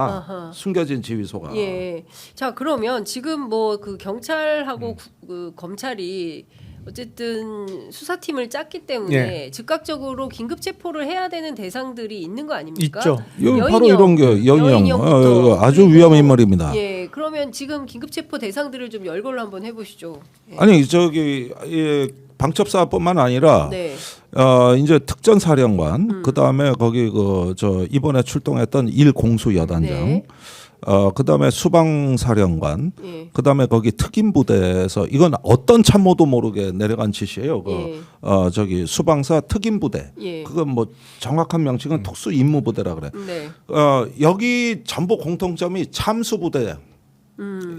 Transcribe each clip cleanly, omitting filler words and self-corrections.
아하. 숨겨진 지휘소가. 예. 자 그러면 지금 뭐 그 경찰하고 그 검찰이 어쨌든 수사팀을 짰기 때문에 즉각적으로 긴급 체포를 해야 되는 대상들이 있는 거 아닙니까? 있죠. 바로 이런 게 여인형 아주 위험한 인물입니다. 예. 그러면 지금 긴급 체포 대상들을 좀 열거를 한번 해보시죠. 예. 아니 저기 방첩사뿐만 아니라 네. 이제 특전사령관 그다음에 거기 그 저 이번에 출동했던 일공수 여단장 네. 그다음에 수방사령관 예. 그다음에 거기 특임부대에서 이건 어떤 참모도 모르게 내려간 지시예요. 예. 저기 수방사 특임부대. 예. 그건 뭐 정확한 명칭은 특수임무부대라 그래. 네. 여기 전부 공통점이 참수부대.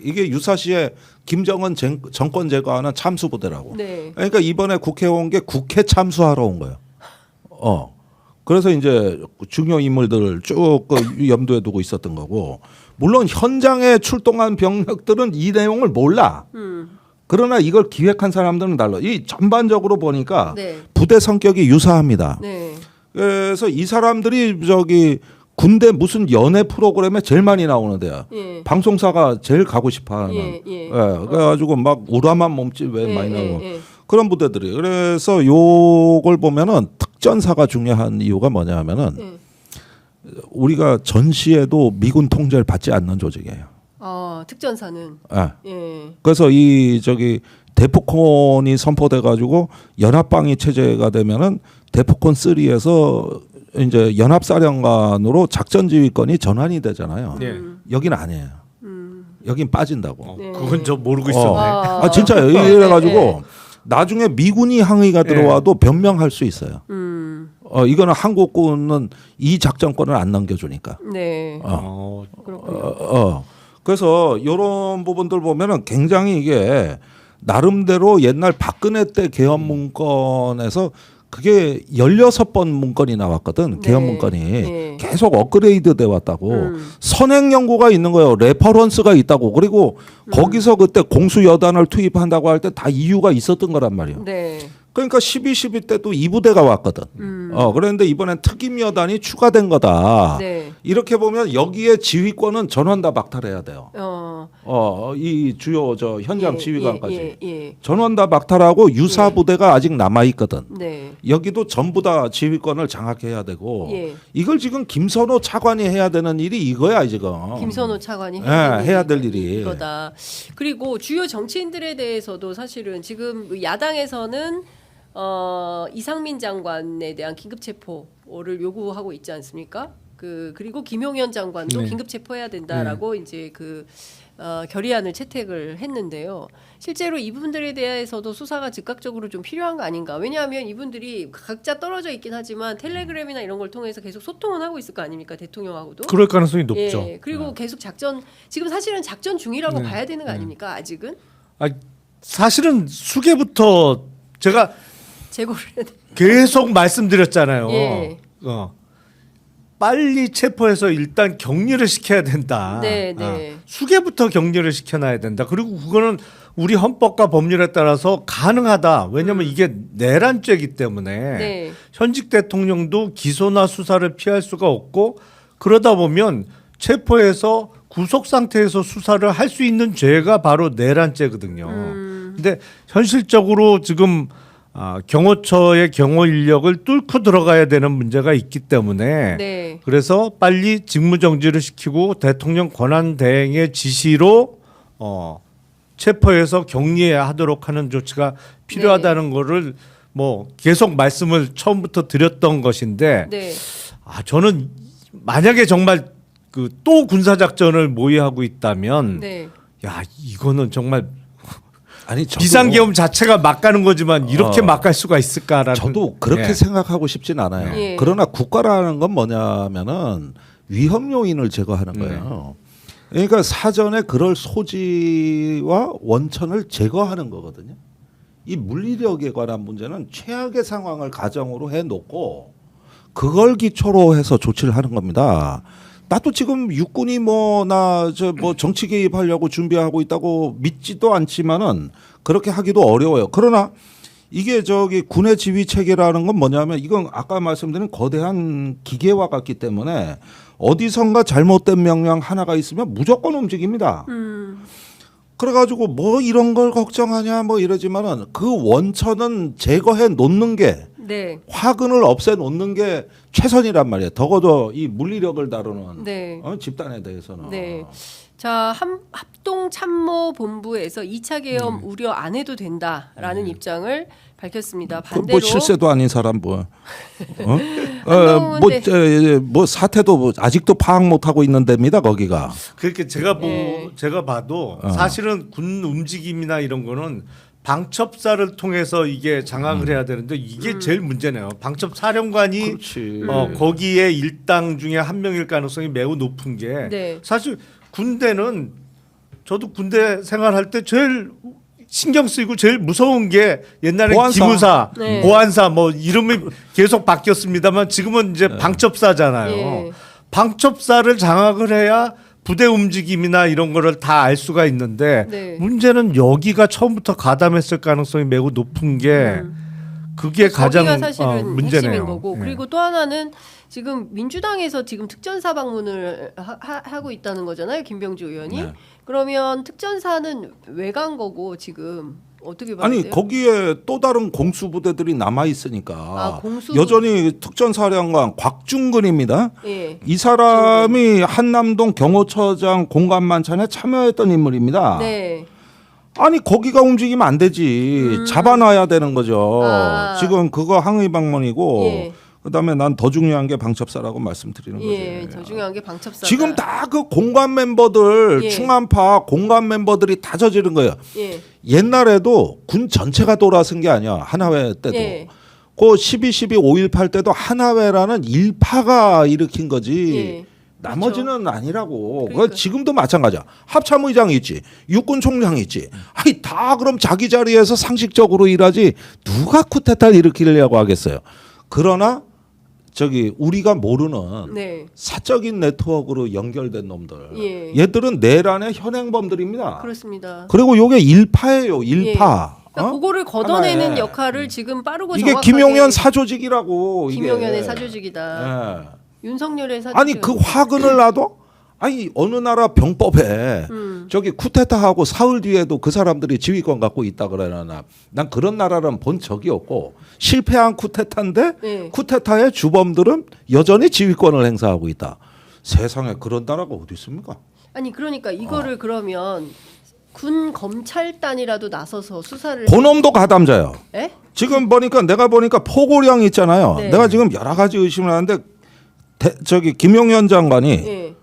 이게 유사시에 김정은 정권 제거하는 참수부대라고. 네. 그러니까 이번에 국회 온 게 국회 참수하러 온 거예요. 그래서 이제 중요 인물들을 쭉 염두에 두고 있었던 거고, 물론 현장에 출동한 병력들은 이 내용을 몰라. 그러나 이걸 기획한 사람들은 달라. 이 전반적으로 보니까 네. 부대 성격이 유사합니다. 네. 그래서 이 사람들이 저기 군대 무슨 연애 프로그램에 제일 많이 나오는데요. 예. 방송사가 제일 가고 싶어하는. 예. 그래가지고 막 우람한 몸집에 예, 많이 나오고 예. 그런 부대들이. 그래서 요걸 보면은 특전사가 중요한 이유가 뭐냐면은 예. 우리가 전시에도 미군 통제를 받지 않는 조직이에요. 아 특전사는. 예. 예. 그래서 이 저기 대포콘이 선포돼 가지고 연합방위 체제가 되면은 대포콘 3에서 이제 연합사령관으로 작전지휘권이 전환이 되잖아요. 네. 여기는 아니에요. 여긴 빠진다고. 네. 그건 저 모르고 있었네. 아 진짜요. 이래가지고 나중에 미군이 항의가 들어와도 변명할 수 있어요. 이거는 한국군은 이 작전권을 안 넘겨주니까. 네. 그렇군요. 그래서 이런 부분들 보면은 굉장히 이게 나름대로 옛날 박근혜 때 개헌 문건에서 그게 16번 문건이 나왔거든. 네. 개헌 문건이. 네. 계속 업그레이드 돼 왔다고. 선행 연구가 있는 거예요. 레퍼런스가 있다고. 그리고 거기서 그때 공수여단을 투입한다고 할 때 다 이유가 있었던 거란 말이에요. 네. 그러니까 12 때도 2부대가 왔거든. 그런데 이번엔 특임여단이 추가된 거다. 네. 이렇게 보면 여기에 지휘권은 전원 다 박탈해야 돼요. 이 주요 저 현장 예, 지휘관까지 예. 전원 다 박탈하고 유사 부대가 아직 남아 있거든. 네. 여기도 전부 다 지휘권을 장악해야 되고 예. 이걸 지금 김선호 차관이 해야 되는 일이 이거야 지금. 김선호 차관이 해야 될 일이. 이거다. 그리고 주요 정치인들에 대해서도 사실은 지금 야당에서는 이상민 장관에 대한 긴급 체포를 요구하고 있지 않습니까? 그리고 김용현 장관도 네. 긴급 체포해야 된다라고 이제 결의안을 채택을 했는데요. 실제로 이분들에 대해서도 수사가 즉각적으로 좀 필요한 거 아닌가? 왜냐하면 이분들이 각자 떨어져 있긴 하지만 텔레그램이나 이런 걸 통해서 계속 소통은 하고 있을 거 아닙니까? 대통령하고도. 그럴 가능성이 높죠. 예, 그리고 계속 지금 사실은 작전 중이라고 봐야 되는 거 아닙니까? 아직은 사실은 수계부터 제가 재고를 해야 돼. 계속 말씀드렸잖아요. 예. 빨리 체포해서 일단 격리를 시켜야 된다. 네. 수계부터 격리를 시켜놔야 된다. 그리고 그거는 우리 헌법과 법률에 따라서 가능하다. 왜냐하면 이게 내란죄이기 때문에 네. 현직 대통령도 기소나 수사를 피할 수가 없고 그러다 보면 체포해서 구속 상태에서 수사를 할 수 있는 죄가 바로 내란죄거든요. 근데 현실적으로 지금 경호처의 경호 인력을 뚫고 들어가야 되는 문제가 있기 때문에 네. 그래서 빨리 직무정지를 시키고 대통령 권한대행의 지시로 체포해서 격리하도록 하는 조치가 필요하다는 거를 뭐 계속 말씀을 처음부터 드렸던 것인데 네. 저는 만약에 정말 또 군사작전을 모의하고 있다면 네. 야 이거는 정말 아니 저도, 비상계엄 자체가 막 가는 거지만 이렇게 막 갈 수가 있을까라는 저도 그렇게 생각하고 싶진 않아요. 예. 그러나 국가라는 건 뭐냐면은 위험 요인을 제거하는 거예요. 그러니까 사전에 그럴 소지와 원천을 제거하는 거거든요. 이 물리력에 관한 문제는 최악의 상황을 가정으로 해놓고 그걸 기초로 해서 조치를 하는 겁니다. 나도 지금 육군이 정치 개입하려고 준비하고 있다고 믿지도 않지만은 그렇게 하기도 어려워요. 그러나 이게 군의 지휘 체계라는 건 뭐냐면 이건 아까 말씀드린 거대한 기계와 같기 때문에 어디선가 잘못된 명령 하나가 있으면 무조건 움직입니다. 그래가지고 뭐 이런 걸 걱정하냐 뭐 이러지만은 그 원천은 제거해 놓는 게 네. 화근을 없애 놓는 게 최선이란 말이에요. 적어도 이 물리력을 다루는 네. 집단에 대해서는. 네. 자, 합동참모본부에서 2차 계엄 우려 안 해도 된다라는 입장을 밝혔습니다. 그 뭐 반대로 실세도 아닌 사람 뭐, 한동훈 뭐 사태도 뭐 아직도 파악 못 하고 있는 데입니다 거기가. 그렇게 네. 제가 봐도 사실은 군 움직임이나 이런 거는 방첩사를 통해서 이게 장악을 해야 되는데 이게 제일 문제네요. 방첩 사령관이 그렇지. 거기에 일당 중에 한 명일 가능성이 매우 높은 게 네. 사실 군대는 저도 군대 생활할 때 제일 신경 쓰이고 제일 무서운 게 옛날에 보안사. 기무사, 네. 보안사 뭐 이름이 계속 바뀌었습니다만 지금은 이제 방첩사잖아요. 예. 방첩사를 장악을 해야 부대 움직임이나 이런 거를 다 알 수가 있는데 네. 문제는 여기가 처음부터 가담했을 가능성이 매우 높은 게 그게 가장 거기가 사실은 문제네요. 핵심인 거고 예. 그리고 또 하나는 지금 민주당에서 지금 특전사 방문을 하고 있다는 거잖아요, 김병주 의원이. 네. 그러면 특전사는 왜 간 거고 지금 어떻게 봐야 아니 돼요? 거기에 또 다른 공수부대들이 남아 있으니까 아, 공수- 여전히 특전사령관 곽중근입니다. 예. 이 사람이 한남동 경호처장 공감만찬에 참여했던 인물입니다. 네. 아니 거기가 움직이면 안 되지. 잡아놔야 되는 거죠. 아. 지금 그거 항의 방문이고 예. 그다음에 난 더 중요한 게 방첩사라고 말씀드리는 예. 거죠. 더 중요한 게 방첩사. 지금 다 그 공관 멤버들 예. 충암파 공관 멤버들이 다 저지른 거예요. 예. 옛날에도 군 전체가 돌아선 게 아니야. 하나회 때도. 예. 그 12.12 5.18 때도 하나회라는 일파가 일으킨 거지. 예. 나머지는 아니라고. 그러니까. 그 지금도 마찬가지야. 합참의장이 있지. 육군총장이 있지. 아니 다 그럼 자기 자리에서 상식적으로 일하지. 누가 쿠데타를 일으키려고 하겠어요. 그러나 저기 우리가 모르는 네. 사적인 네트워크로 연결된 놈들. 예. 얘들은 내란의 현행범들입니다. 그렇습니다. 그리고 요게 일파예요. 일파. 그러니까 그거를 걷어내는 하나에. 역할을 지금 빠르고 이게 정확하게 김용현 사조직이라고. 이게. 김용현의 사조직이다. 예. 윤석열의 사조직. 아니 그 화근을 놔도 아니 어느 나라 병법에 저기 쿠데타하고 사흘 뒤에도 그 사람들이 지휘권 갖고 있다 그러나 난 그런 나라는 본 적이 없고 실패한 쿠데타인데 네. 쿠데타의 주범들은 여전히 지휘권을 행사하고 있다. 세상에 그런 나라가 어디 있습니까? 아니 그러니까 이거를 그러면 군 검찰단이라도 나서서 수사를 그놈도 가담자요. 에? 지금 보니까 내가 보니까 포고령 있잖아요. 네. 내가 지금 여러 가지 의심을 하는데 저기 김용현 장관이 예.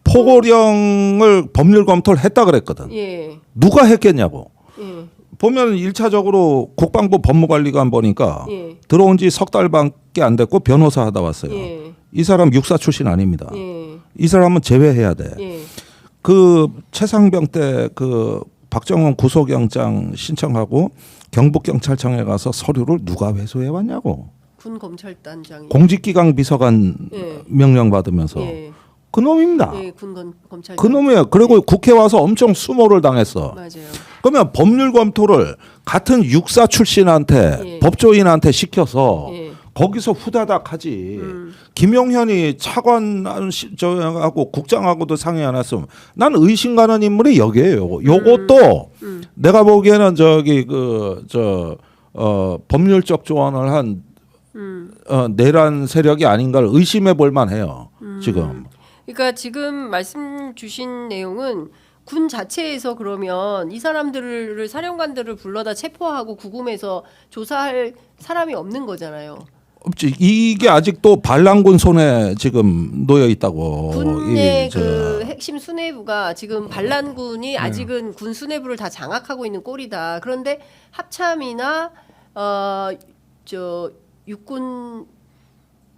포고령을 법률 검토를 했다 그랬거든. 예. 누가 했겠냐고. 예. 보면 1차적으로 국방부 법무관리관 보니까 예. 들어온 지 석 달밖에 안 됐고 변호사 하다 왔어요. 예. 이 사람 육사 출신 아닙니다. 예. 이 사람은 제외해야 돼. 예. 그 최상병 때 그 박정원 구속영장 신청하고 경북경찰청에 가서 서류를 누가 회수해 왔냐고. 군 검찰단장이. 공직기강 비서관 예. 명령 받으면서 예. 그 놈입니다. 예. 군 검찰. 그 놈이에요. 그리고 국회 와서 엄청 수모를 당했어. 맞아요. 그러면 법률 검토를 같은 육사 출신한테 예. 법조인한테 시켜서 예. 거기서 후다닥 하지. 김용현이 차관하고 국장하고도 상의 안 했으면 난 의심 가는 인물이 여기에요. 요것도 내가 보기에는 저기 법률적 조언을 한 내란 세력이 아닌가를 의심해 볼 만해요. 지금. 그러니까 지금 말씀 주신 내용은 군 자체에서 그러면 이 사람들을 사령관들을 불러다 체포하고 구금해서 조사할 사람이 없는 거잖아요. 없지. 이게 아직도 반란군 손에 지금 놓여 있다고. 군의 이 저- 그 핵심 수뇌부가 지금 반란군이 아직은 군 수뇌부를 다 장악하고 있는 꼴이다. 그런데 합참이나 저 육군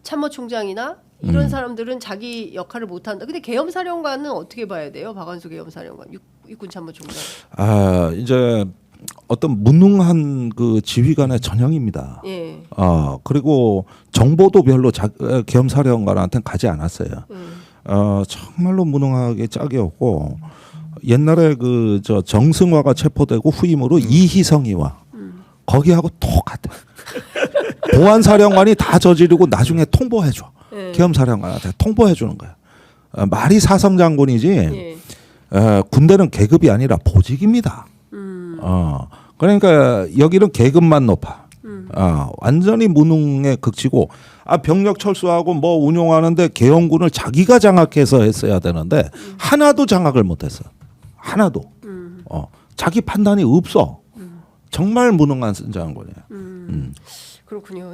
참모총장이나 이런 사람들은 자기 역할을 못 한다. 근데 계엄사령관은 어떻게 봐야 돼요? 박완수 계엄사령관, 육군 참모총장. 아 이제 어떤 무능한 그 지휘관의 전형입니다. 예. 그리고 정보도 별로 계엄사령관한테는 가지 않았어요. 정말로 무능하게 짝이었고 옛날에 그 저 정승화가 체포되고 후임으로 이희성이와 거기하고 똑같아. 보안사령관이 다 저지르고 나중에 통보해줘. 예. 계엄사령관한테 통보해 주는 거야. 말이 사성 장군이지 예. 군대는 계급이 아니라 보직입니다. 그러니까 여기는 계급만 높아. 완전히 무능에 그치고 병력 철수하고 뭐 운용하는데 계엄군을 자기가 장악해서 했어야 되는데 하나도 장악을 못했어. 하나도. 자기 판단이 없어. 정말 무능한 장군이에요. 그렇군요.